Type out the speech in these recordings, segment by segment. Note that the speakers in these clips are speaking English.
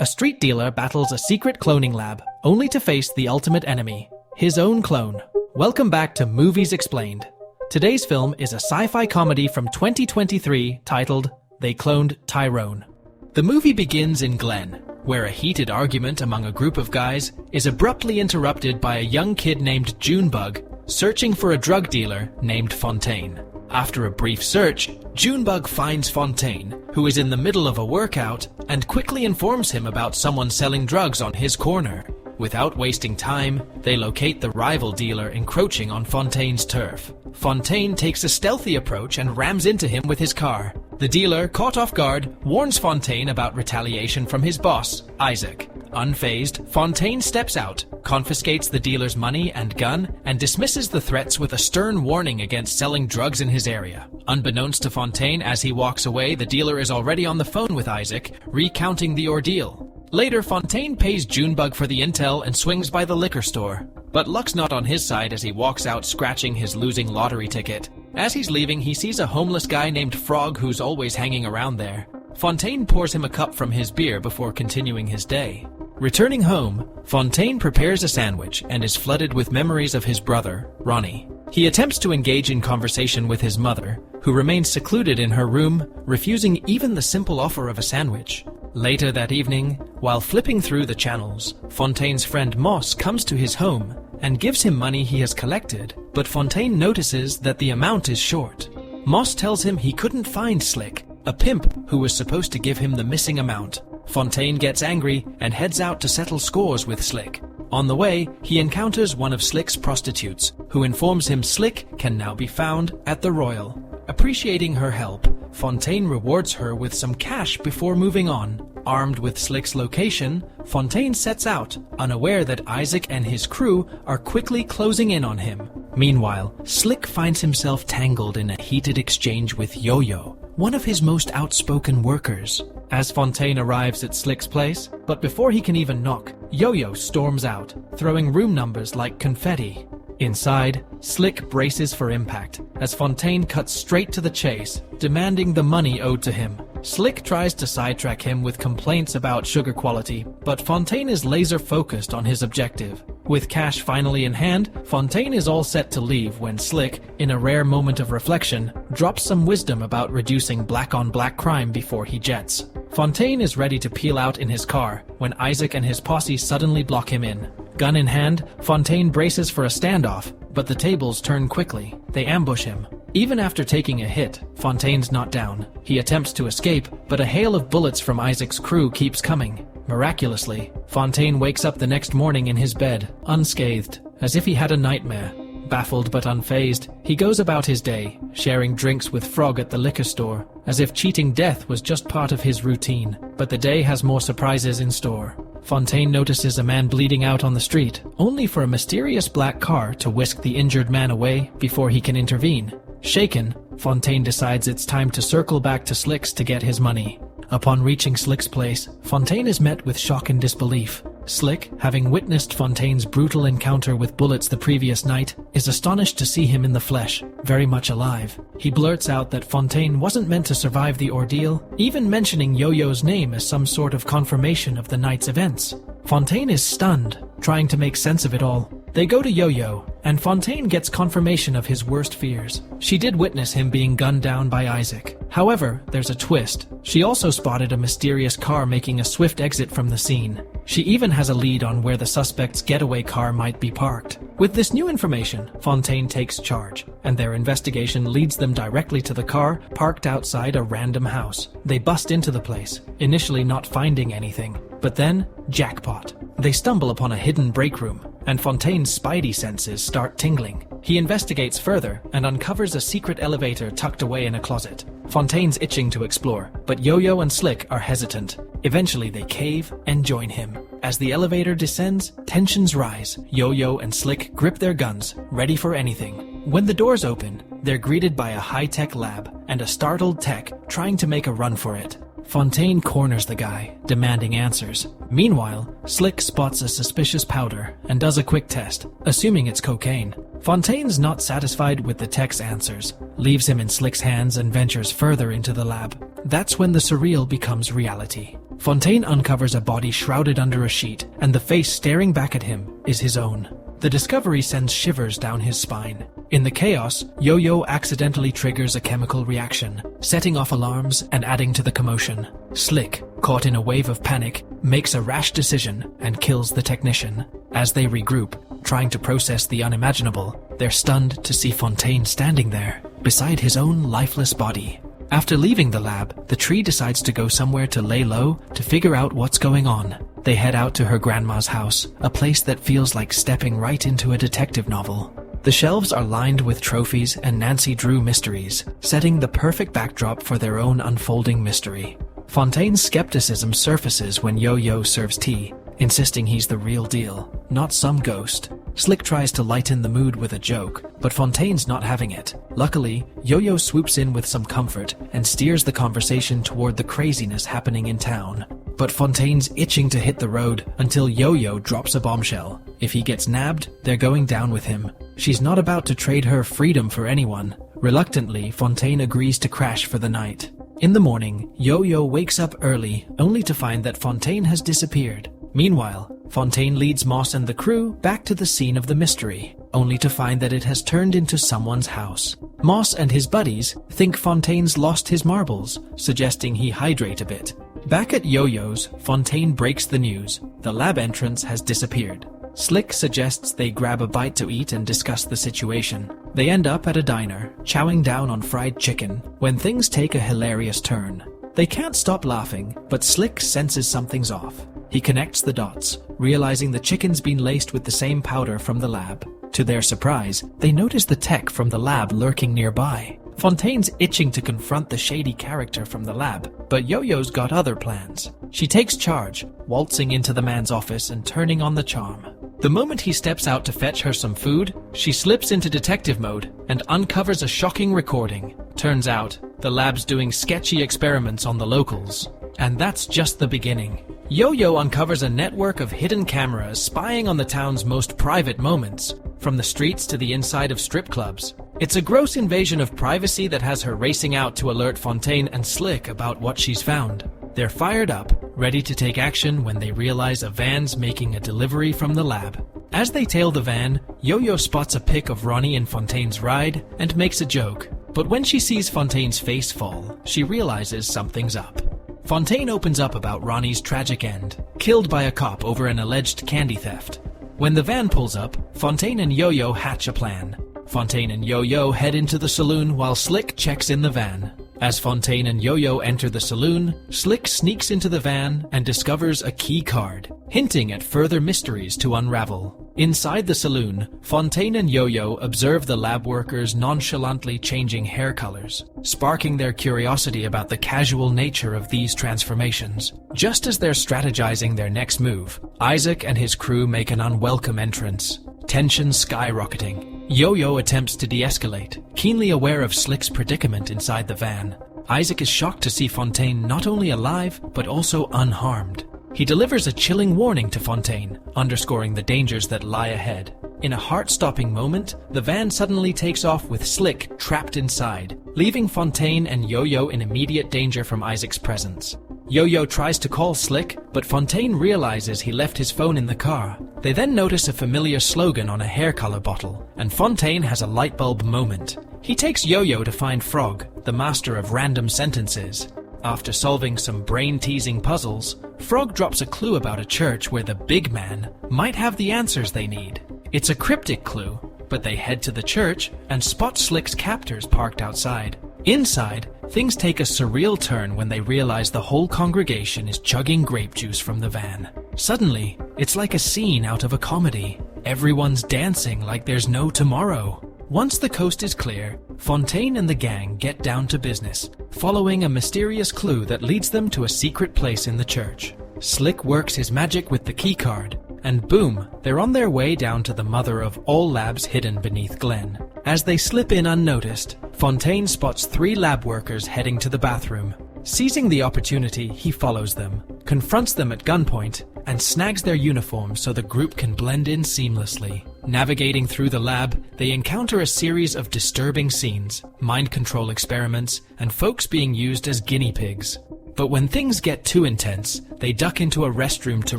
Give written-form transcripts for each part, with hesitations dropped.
A street dealer battles a secret cloning lab, only to face the ultimate enemy, his own clone. Welcome back to Movies Explained. Today's film is a sci-fi comedy from 2023 titled They Cloned Tyrone. The movie begins in Glen, where a heated argument among a group of guys is abruptly interrupted by a young kid named Junebug searching for a drug dealer named Fontaine. After a brief search, Junebug finds Fontaine, who is in the middle of a workout, and quickly informs him about someone selling drugs on his corner. Without wasting time, they locate the rival dealer encroaching on Fontaine's turf. Fontaine takes a stealthy approach and rams into him with his car. The dealer, caught off guard, warns Fontaine about retaliation from his boss, Isaac. Unfazed, Fontaine steps out, confiscates the dealer's money and gun, and dismisses the threats with a stern warning against selling drugs in his area. Unbeknownst to Fontaine, as he walks away, the dealer is already on the phone with Isaac, recounting the ordeal. Later, Fontaine pays Junebug for the intel and swings by the liquor store. But luck's not on his side as he walks out scratching his losing lottery ticket. As he's leaving, he sees a homeless guy named Frog who's always hanging around there. Fontaine pours him a cup from his beer before continuing his day. Returning home, Fontaine prepares a sandwich and is flooded with memories of his brother, Ronnie. He attempts to engage in conversation with his mother, who remains secluded in her room, refusing even the simple offer of a sandwich. Later that evening, while flipping through the channels, Fontaine's friend Moss comes to his home and gives him money he has collected, but Fontaine notices that the amount is short. Moss tells him he couldn't find Slick, a pimp who was supposed to give him the missing amount. Fontaine gets angry and heads out to settle scores with Slick. On the way, he encounters one of Slick's prostitutes, who informs him Slick can now be found at the Royal. Appreciating her help, Fontaine rewards her with some cash before moving on. Armed with Slick's location, Fontaine sets out, unaware that Isaac and his crew are quickly closing in on him. Meanwhile, Slick finds himself tangled in a heated exchange with Yo-Yo, one of his most outspoken workers. As Fontaine arrives at Slick's place, but before he can even knock, Yo-Yo storms out, throwing room numbers like confetti. Inside, Slick braces for impact, as Fontaine cuts straight to the chase, demanding the money owed to him. Slick tries to sidetrack him with complaints about sugar quality, but Fontaine is laser-focused on his objective. With cash finally in hand, Fontaine is all set to leave when Slick, in a rare moment of reflection, drops some wisdom about reducing black-on-black crime before he jets. Fontaine is ready to peel out in his car when Isaac and his posse suddenly block him in. Gun in hand, Fontaine braces for a standoff, but the tables turn quickly. They ambush him. Even after taking a hit, Fontaine's not down. He attempts to escape, but a hail of bullets from Isaac's crew keeps coming. Miraculously, Fontaine wakes up the next morning in his bed, unscathed, as if he had a nightmare. Baffled but unfazed, he goes about his day, sharing drinks with Frog at the liquor store, as if cheating death was just part of his routine. But the day has more surprises in store. Fontaine notices a man bleeding out on the street, only for a mysterious black car to whisk the injured man away before he can intervene. Shaken, Fontaine decides it's time to circle back to Slick's to get his money. Upon reaching Slick's place, Fontaine is met with shock and disbelief. Slick, having witnessed Fontaine's brutal encounter with bullets the previous night, is astonished to see him in the flesh, very much alive. He blurts out that Fontaine wasn't meant to survive the ordeal, even mentioning Yo-Yo's name as some sort of confirmation of the night's events. Fontaine is stunned, trying to make sense of it all. They go to Yo-Yo, and Fontaine gets confirmation of his worst fears. She did witness him being gunned down by Isaac. However, there's a twist. She also spotted a mysterious car making a swift exit from the scene. She even has a lead on where the suspect's getaway car might be parked. With this new information, Fontaine takes charge, and their investigation leads them directly to the car parked outside a random house. They bust into the place, initially not finding anything. But then, jackpot. They stumble upon a hidden break room, and Fontaine's spidey senses start tingling. He investigates further and uncovers a secret elevator tucked away in a closet. Fontaine's itching to explore, but Yo-Yo and Slick are hesitant. Eventually they cave and join him. As the elevator descends, tensions rise. Yo-Yo and Slick grip their guns, ready for anything. When the doors open, they're greeted by a high-tech lab and a startled Tech trying to make a run for it. Fontaine corners the guy, demanding answers. Meanwhile, Slick spots a suspicious powder and does a quick test, assuming it's cocaine. Fontaine's not satisfied with the tech's answers, leaves him in Slick's hands and ventures further into the lab. That's when the surreal becomes reality. Fontaine uncovers a body shrouded under a sheet, and the face staring back at him is his own. The discovery sends shivers down his spine. In the chaos, Yo-Yo accidentally triggers a chemical reaction, setting off alarms and adding to the commotion. Slick, caught in a wave of panic, makes a rash decision and kills the technician. As they regroup, trying to process the unimaginable, they're stunned to see Fontaine standing there, beside his own lifeless body. After leaving the lab, the tree decides to go somewhere to lay low to figure out what's going on. They head out to her grandma's house, a place that feels like stepping right into a detective novel. The shelves are lined with trophies and Nancy Drew mysteries, setting the perfect backdrop for their own unfolding mystery. Fontaine's skepticism surfaces when Yo-Yo serves tea, insisting he's the real deal, not some ghost. Slick tries to lighten the mood with a joke, but Fontaine's not having it. Luckily, Yo-Yo swoops in with some comfort and steers the conversation toward the craziness happening in town. But Fontaine's itching to hit the road until Yo-Yo drops a bombshell. If he gets nabbed, they're going down with him. She's not about to trade her freedom for anyone. Reluctantly, Fontaine agrees to crash for the night. In the morning, Yo-Yo wakes up early, only to find that Fontaine has disappeared. Meanwhile, Fontaine leads Moss and the crew back to the scene of the mystery, only to find that it has turned into someone's house. Moss and his buddies think Fontaine's lost his marbles, suggesting he hydrate a bit. Back at Yo-Yo's, Fontaine breaks the news. The lab entrance has disappeared. Slick suggests they grab a bite to eat and discuss the situation. They end up at a diner, chowing down on fried chicken, when things take a hilarious turn. They can't stop laughing, but Slick senses something's off. He connects the dots, realizing the chicken's been laced with the same powder from the lab. To their surprise, they notice the tech from the lab lurking nearby. Fontaine's itching to confront the shady character from the lab, but Yo-Yo's got other plans. She takes charge, waltzing into the man's office and turning on the charm. The moment he steps out to fetch her some food, she slips into detective mode and uncovers a shocking recording. Turns out, the lab's doing sketchy experiments on the locals. And that's just the beginning. Yo-Yo uncovers a network of hidden cameras spying on the town's most private moments, from the streets to the inside of strip clubs. It's a gross invasion of privacy that has her racing out to alert Fontaine and Slick about what she's found. They're fired up, ready to take action when they realize a van's making a delivery from the lab. As they tail the van, Yo-Yo spots a pic of Ronnie and Fontaine's ride and makes a joke. But when she sees Fontaine's face fall, she realizes something's up. Fontaine opens up about Ronnie's tragic end, killed by a cop over an alleged candy theft. When the van pulls up, Fontaine and Yo-Yo hatch a plan. Fontaine and Yo-Yo head into the saloon while Slick checks in the van. As Fontaine and Yo-Yo enter the saloon, Slick sneaks into the van and discovers a key card, hinting at further mysteries to unravel. Inside the saloon, Fontaine and Yo-Yo observe the lab workers nonchalantly changing hair colors, sparking their curiosity about the casual nature of these transformations. Just as they're strategizing their next move, Isaac and his crew make an unwelcome entrance, tension skyrocketing. Yo-Yo attempts to de-escalate, keenly aware of Slick's predicament inside the van. Isaac is shocked to see Fontaine not only alive, but also unharmed. He delivers a chilling warning to Fontaine, underscoring the dangers that lie ahead. In a heart-stopping moment, the van suddenly takes off with Slick trapped inside, leaving Fontaine and Yo-Yo in immediate danger from Isaac's presence. Yo-Yo tries to call Slick, but Fontaine realizes he left his phone in the car. They then notice a familiar slogan on a hair color bottle, and Fontaine has a light bulb moment. He takes Yo-Yo to find Frog, the master of random sentences. After solving some brain-teasing puzzles, Frog drops a clue about a church where the big man might have the answers they need. It's a cryptic clue, but they head to the church and spot Slick's captors parked outside. Inside, things take a surreal turn when they realize the whole congregation is chugging grape juice from the van. Suddenly, it's like a scene out of a comedy. Everyone's dancing like there's no tomorrow. Once the coast is clear, Fontaine and the gang get down to business, following a mysterious clue that leads them to a secret place in the church. Slick works his magic with the keycard, and boom, they're on their way down to the mother of all labs hidden beneath Glen. As they slip in unnoticed, Fontaine spots 3 lab workers heading to the bathroom. Seizing the opportunity, he follows them, confronts them at gunpoint, and snags their uniforms so the group can blend in seamlessly. Navigating through the lab, they encounter a series of disturbing scenes, mind control experiments, and folks being used as guinea pigs. But when things get too intense, they duck into a restroom to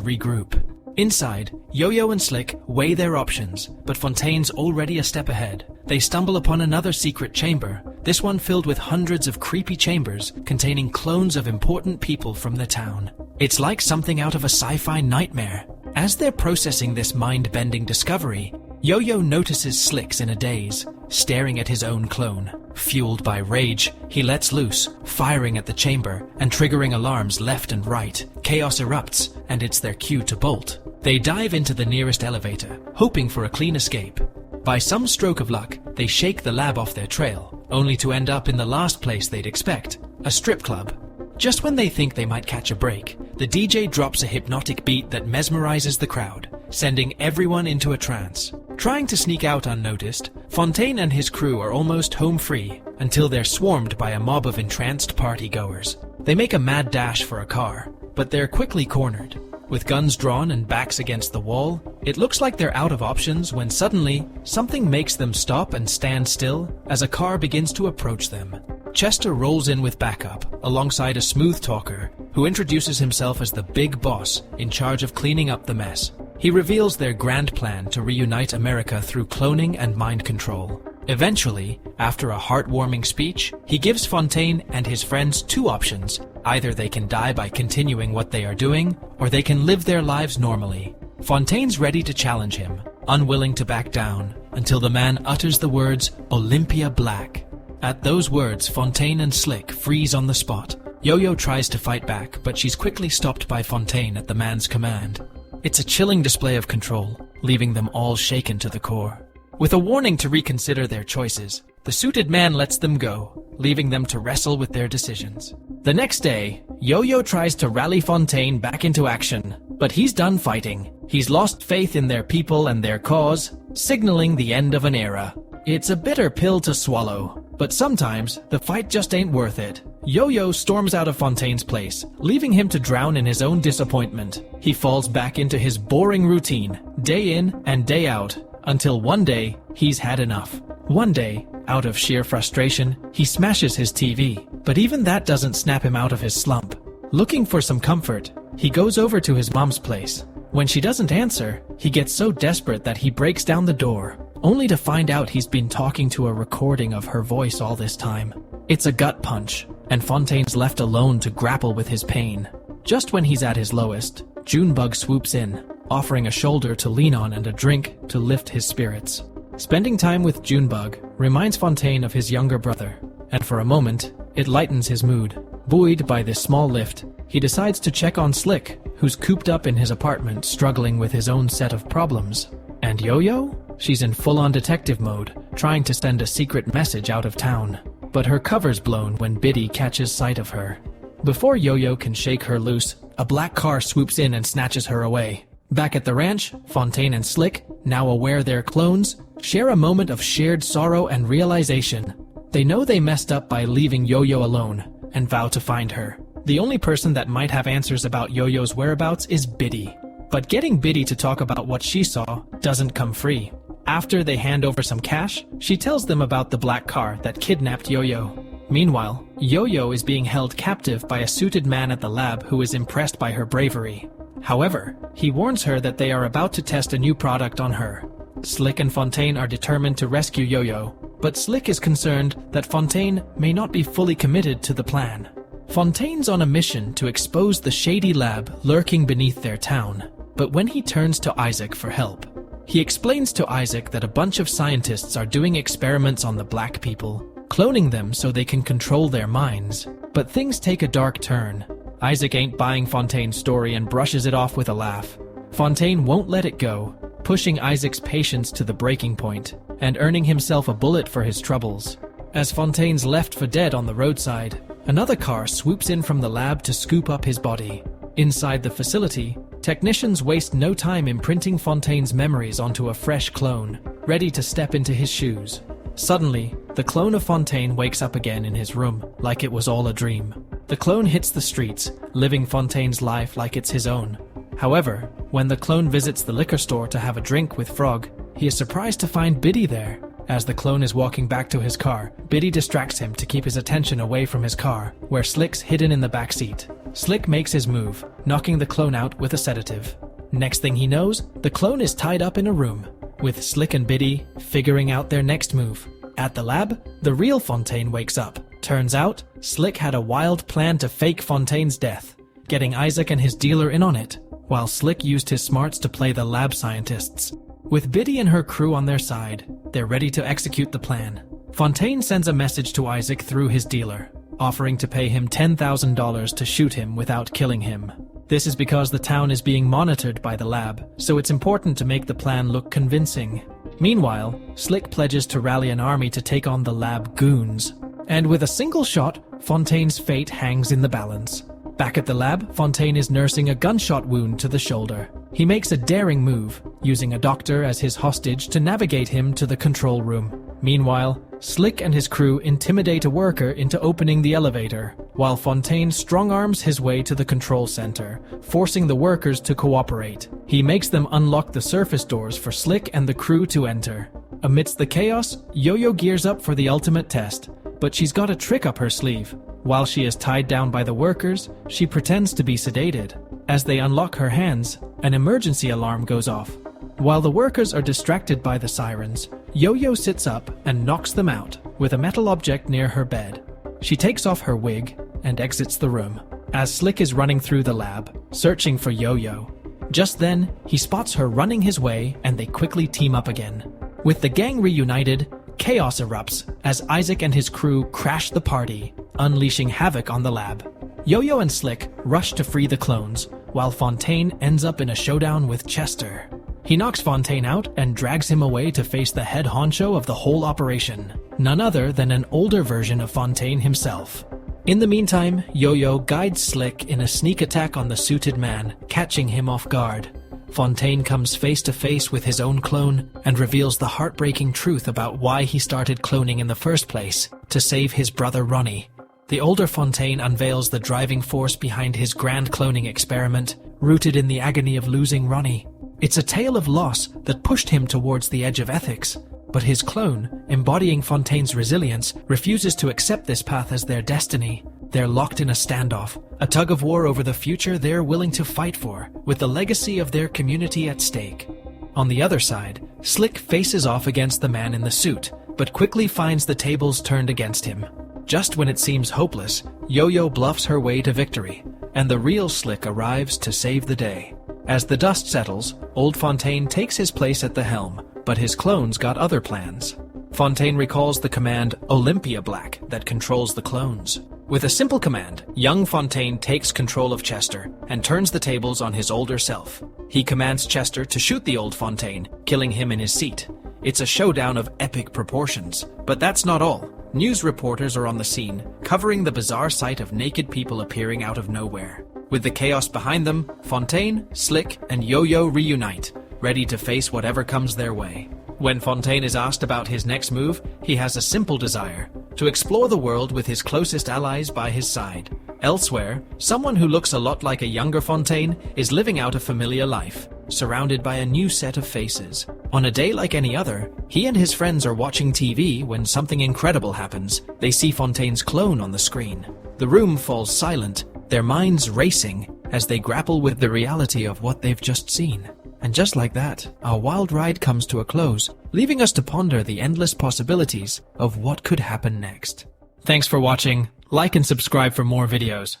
regroup. Inside, Yo-Yo and Slick weigh their options, but Fontaine's already a step ahead. They stumble upon another secret chamber, this one filled with hundreds of creepy chambers containing clones of important people from the town. It's like something out of a sci-fi nightmare. As they're processing this mind-bending discovery, Yo-Yo notices Slick's in a daze, staring at his own clone. Fueled by rage, he lets loose, firing at the chamber and triggering alarms left and right. Chaos erupts, and it's their cue to bolt. They dive into the nearest elevator, hoping for a clean escape. By some stroke of luck, they shake the lab off their trail, only to end up in the last place they'd expect, a strip club. Just when they think they might catch a break, the DJ drops a hypnotic beat that mesmerizes the crowd, sending everyone into a trance. Trying to sneak out unnoticed, Fontaine and his crew are almost home free until they're swarmed by a mob of entranced partygoers. They make a mad dash for a car, but they're quickly cornered. With guns drawn and backs against the wall, it looks like they're out of options when suddenly, something makes them stop and stand still as a car begins to approach them. Chester rolls in with backup, alongside a smooth talker who introduces himself as the big boss in charge of cleaning up the mess. He reveals their grand plan to reunite America through cloning and mind control. Eventually, after a heartwarming speech, he gives Fontaine and his friends two options. Either they can die by continuing what they are doing, or they can live their lives normally. Fontaine's ready to challenge him, unwilling to back down, until the man utters the words, "Olympia Black." At those words, Fontaine and Slick freeze on the spot. Yo-Yo tries to fight back, but she's quickly stopped by Fontaine at the man's command. It's a chilling display of control, leaving them all shaken to the core. With a warning to reconsider their choices, the suited man lets them go, leaving them to wrestle with their decisions. The next day, Yo-Yo tries to rally Fontaine back into action, but he's done fighting. He's lost faith in their people and their cause, signaling the end of an era. It's a bitter pill to swallow, but sometimes the fight just ain't worth it. Yo-Yo storms out of Fontaine's place, leaving him to drown in his own disappointment. He falls back into his boring routine, day in and day out, until one day, he's had enough. One day, out of sheer frustration, he smashes his TV, but even that doesn't snap him out of his slump. Looking for some comfort, he goes over to his mom's place. When she doesn't answer, he gets so desperate that he breaks down the door, only to find out he's been talking to a recording of her voice all this time. It's a gut punch, and Fontaine's left alone to grapple with his pain. Just when he's at his lowest, Junebug swoops in, offering a shoulder to lean on and a drink to lift his spirits. Spending time with Junebug reminds Fontaine of his younger brother, and for a moment, it lightens his mood. Buoyed by this small lift, he decides to check on Slick, who's cooped up in his apartment struggling with his own set of problems. And Yo-Yo? She's in full-on detective mode, trying to send a secret message out of town. But her cover's blown when Biddy catches sight of her. Before Yo-Yo can shake her loose, a black car swoops in and snatches her away. Back at the ranch, Fontaine and Slick, now aware they're clones, share a moment of shared sorrow and realization. They know they messed up by leaving Yo-Yo alone, and vow to find her. The only person that might have answers about Yo-Yo's whereabouts is Biddy. But getting Biddy to talk about what she saw doesn't come free. After they hand over some cash, she tells them about the black car that kidnapped Yo-Yo. Meanwhile, Yo-Yo is being held captive by a suited man at the lab who is impressed by her bravery. However, he warns her that they are about to test a new product on her. Slick and Fontaine are determined to rescue Yo-Yo, but Slick is concerned that Fontaine may not be fully committed to the plan. Fontaine's on a mission to expose the shady lab lurking beneath their town, but when he turns to Isaac for help, he explains to Isaac that a bunch of scientists are doing experiments on the black people, cloning them so they can control their minds. But things take a dark turn. Isaac ain't buying Fontaine's story and brushes it off with a laugh. Fontaine won't let it go, pushing Isaac's patience to the breaking point, and earning himself a bullet for his troubles. As Fontaine's left for dead on the roadside, another car swoops in from the lab to scoop up his body. Inside the facility, technicians waste no time imprinting Fontaine's memories onto a fresh clone, ready to step into his shoes. Suddenly, the clone of Fontaine wakes up again in his room, like it was all a dream. The clone hits the streets, living Fontaine's life like it's his own. However, when the clone visits the liquor store to have a drink with Frog, he is surprised to find Biddy there. As the clone is walking back to his car, Biddy distracts him to keep his attention away from his car, where Slick's hidden in the back seat. Slick makes his move, knocking the clone out with a sedative. Next thing he knows, the clone is tied up in a room, with Slick and Biddy figuring out their next move. At the lab, the real Fontaine wakes up. Turns out, Slick had a wild plan to fake Fontaine's death, getting Isaac and his dealer in on it, while Slick used his smarts to play the lab scientists. With Biddy and her crew on their side, they're ready to execute the plan. Fontaine sends a message to Isaac through his dealer, offering to pay him $10,000 to shoot him without killing him. This is because the town is being monitored by the lab, so it's important to make the plan look convincing. Meanwhile, Slick pledges to rally an army to take on the lab goons. And with a single shot, Fontaine's fate hangs in the balance. Back at the lab, Fontaine is nursing a gunshot wound to the shoulder. He makes a daring move, using a doctor as his hostage to navigate him to the control room. Meanwhile, Slick and his crew intimidate a worker into opening the elevator, while Fontaine strong-arms his way to the control center, forcing the workers to cooperate. He makes them unlock the surface doors for Slick and the crew to enter. Amidst the chaos, Yo-Yo gears up for the ultimate test, but she's got a trick up her sleeve. While she is tied down by the workers, she pretends to be sedated. As they unlock her hands, an emergency alarm goes off. While the workers are distracted by the sirens, Yo-Yo sits up and knocks them out with a metal object near her bed. She takes off her wig and exits the room, as Slick is running through the lab, searching for Yo-Yo. Just then, he spots her running his way and they quickly team up again. With the gang reunited, chaos erupts as Isaac and his crew crash the party, unleashing havoc on the lab. Yo-Yo and Slick rush to free the clones, while Fontaine ends up in a showdown with Chester. He knocks Fontaine out and drags him away to face the head honcho of the whole operation, none other than an older version of Fontaine himself. In the meantime, Yo-Yo guides Slick in a sneak attack on the suited man, catching him off guard. Fontaine comes face to face with his own clone and reveals the heartbreaking truth about why he started cloning in the first place, to save his brother Ronnie. The older Fontaine unveils the driving force behind his grand cloning experiment, rooted in the agony of losing Ronnie. It's a tale of loss that pushed him towards the edge of ethics, but his clone, embodying Fontaine's resilience, refuses to accept this path as their destiny. They're locked in a standoff, a tug-of-war over the future they're willing to fight for, with the legacy of their community at stake. On the other side, Slick faces off against the man in the suit, but quickly finds the tables turned against him. Just when it seems hopeless, Yo-Yo bluffs her way to victory, and the real Slick arrives to save the day. As the dust settles, old Fontaine takes his place at the helm, but his clones got other plans. Fontaine recalls the command Olympia Black that controls the clones. With a simple command, young Fontaine takes control of Chester and turns the tables on his older self. He commands Chester to shoot the old Fontaine, killing him in his seat. It's a showdown of epic proportions, but that's not all. News reporters are on the scene, covering the bizarre sight of naked people appearing out of nowhere. With the chaos behind them, Fontaine, Slick, and Yo-Yo reunite, ready to face whatever comes their way. When Fontaine is asked about his next move, he has a simple desire: to explore the world with his closest allies by his side. Elsewhere, someone who looks a lot like a younger Fontaine is living out a familiar life, surrounded by a new set of faces. On a day like any other, he and his friends are watching TV when something incredible happens. They see Fontaine's clone on the screen. The room falls silent, their minds racing as they grapple with the reality of what they've just seen. And just like that, our wild ride comes to a close, leaving us to ponder the endless possibilities of what could happen next. Thanks for watching. Like and subscribe for more videos.